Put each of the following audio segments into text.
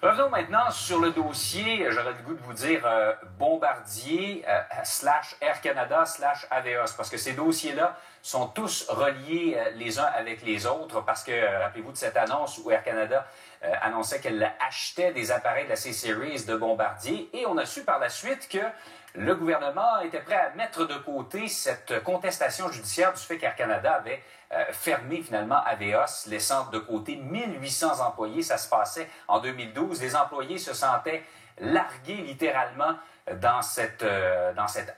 Revenons maintenant sur le dossier, j'aurais le goût de vous dire Bombardier / Air Canada / Aveos, parce que ces dossiers-là sont tous reliés les uns avec les autres, parce que, rappelez-vous de cette annonce où Air Canada annonçait qu'elle achetait des appareils de la C-Series de Bombardier, et on a su par la suite que le gouvernement était prêt à mettre de côté cette contestation judiciaire du fait qu'Air Canada avait fermé finalement Aveos, laissant de côté 1800 employés. Ça se passait en 2012. Les employés se sentaient largués littéralement dans cette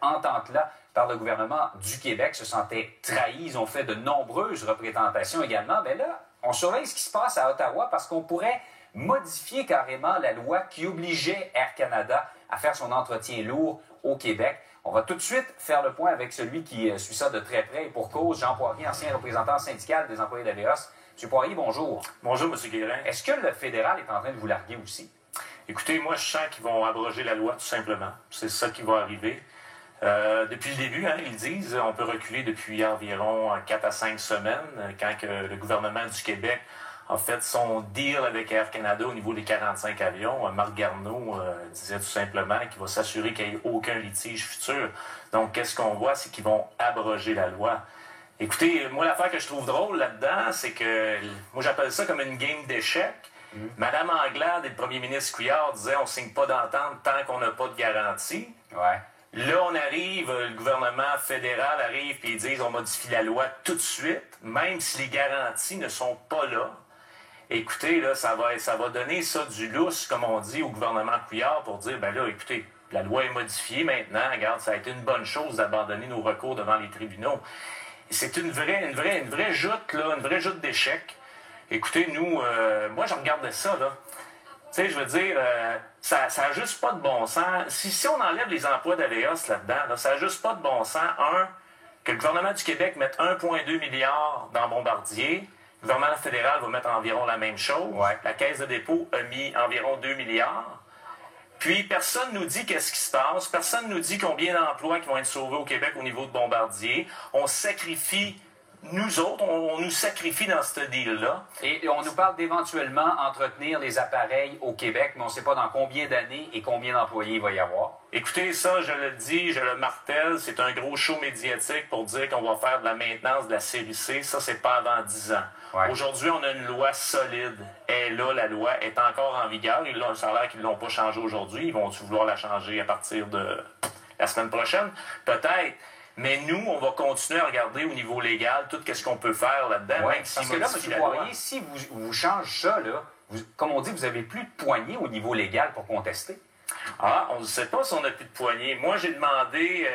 entente-là par le gouvernement du Québec, se sentaient trahis. Ils ont fait de nombreuses représentations également. Mais là, on surveille ce qui se passe à Ottawa parce qu'on pourrait modifier carrément la loi qui obligeait Air Canada à faire son entretien lourd au Québec. On va tout de suite faire le point avec celui qui suit ça de très près et pour cause, Jean Poirier, ancien représentant syndical des employés d'Aveos. M. Poirier, bonjour. Bonjour, M. Guérin. Est-ce que le fédéral est en train de vous larguer aussi? Écoutez, moi, je sens qu'ils vont abroger la loi, tout simplement. C'est ça qui va arriver. Depuis le début, ils disent, on peut reculer depuis environ 4 à 5 semaines, quand que le gouvernement du Québec a fait son deal avec Air Canada au niveau des 45 avions. Marc Garneau disait tout simplement qu'il va s'assurer qu'il n'y ait aucun litige futur. Donc, qu'est-ce qu'on voit? C'est qu'ils vont abroger la loi. Écoutez, moi, l'affaire que je trouve drôle là-dedans, c'est que, moi, j'appelle ça comme une game d'échecs. Madame Anglade et le premier ministre Couillard disaient on ne signe pas d'entente tant qu'on n'a pas de garantie. Ouais. Là, on arrive, le gouvernement fédéral arrive et ils disent on modifie la loi tout de suite, même si les garanties ne sont pas là. Écoutez, là, ça va donner ça du lousse, comme on dit, au gouvernement Couillard pour dire, ben là, écoutez, la loi est modifiée maintenant, regarde, ça a été une bonne chose d'abandonner nos recours devant les tribunaux. C'est une vraie joute, là, une vraie joute d'échecs. Écoutez, nous, moi, je regardais ça, là. Tu sais, je veux dire, ça n'a juste pas de bon sens. Si on enlève les emplois d'Aveos là-dedans, là, ça n'a juste pas de bon sens. Que le gouvernement du Québec mette 1,2 milliard dans Bombardier. Le gouvernement fédéral va mettre environ la même chose. Ouais. La Caisse de dépôt a mis environ 2 milliards. Puis, personne ne nous dit qu'est-ce qui se passe. Personne ne nous dit combien d'emplois qui vont être sauvés au Québec au niveau de Bombardier. On sacrifie, nous autres, on nous sacrifie dans ce deal-là. Et on nous parle d'éventuellement entretenir les appareils au Québec, mais on ne sait pas dans combien d'années et combien d'employés il va y avoir. Écoutez, ça, je le dis, je le martèle, c'est un gros show médiatique pour dire qu'on va faire de la maintenance de la série C. Ça, c'est pas avant 10 ans. Ouais. Aujourd'hui, on a une loi solide. Et là, la loi est encore en vigueur. Ça a l'air qu'ils ne l'ont pas changée aujourd'hui. Ils vont-tu vouloir la changer à partir de la semaine prochaine? Peut-être. Mais nous, on va continuer à regarder au niveau légal tout ce qu'on peut faire là-dedans. Ouais, parce que là, M. Poirier, si vous changez ça, là, comme on dit, vous n'avez plus de poignée au niveau légal pour contester. Ah, on ne sait pas si on n'a plus de poignée. Moi, j'ai demandé,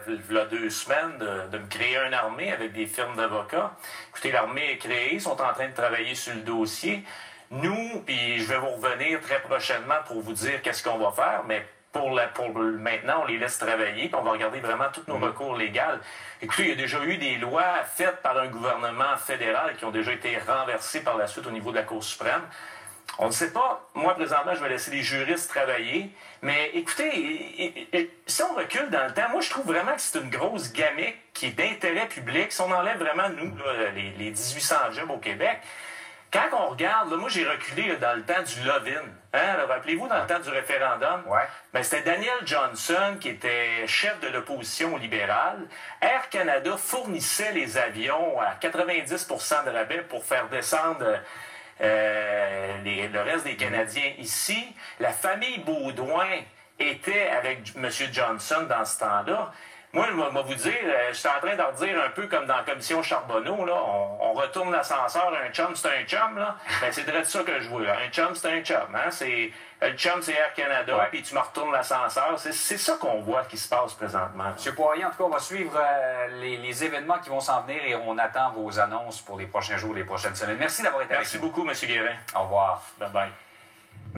il y a 2 semaines, de me créer une armée avec des firmes d'avocats. Écoutez, l'armée est créée, ils sont en train de travailler sur le dossier. Nous, puis je vais vous revenir très prochainement pour vous dire qu'est-ce qu'on va faire, mais pour maintenant, on les laisse travailler, puis on va regarder vraiment tous nos recours légaux. Écoutez, il y a déjà eu des lois faites par un gouvernement fédéral qui ont déjà été renversées par la suite au niveau de la Cour suprême. On ne sait pas. Moi, présentement, je vais laisser les juristes travailler. Mais écoutez, si on recule dans le temps, moi, je trouve vraiment que c'est une grosse gamique qui est d'intérêt public. Si on enlève vraiment, nous, là, les 1800 jobs au Québec, quand on regarde, là, moi, j'ai reculé là, dans le temps du Love-in. Hein? Rappelez-vous, dans le temps du référendum, ben, c'était Daniel Johnson qui était chef de l'opposition libérale. Air Canada fournissait les avions à 90% de rabais pour faire descendre le reste des Canadiens ici. La famille Baudouin était avec M. Johnson dans ce temps-là. Moi, je vais vous dire, je suis en train de redire un peu comme dans la commission Charbonneau, là, on retourne l'ascenseur, un chum, c'est un chum, là. Ben, c'est de ça que je vois. Un chum, c'est un chum. Hein? Le chum, c'est Air Canada, puis tu me retournes l'ascenseur. C'est ça qu'on voit qui se passe présentement. M. Poirier, en tout cas, on va suivre les événements qui vont s'en venir et on attend vos annonces pour les prochains jours, les prochaines semaines. Merci d'avoir été avec nous. Merci beaucoup, M. Guérin. Au revoir. Bye-bye.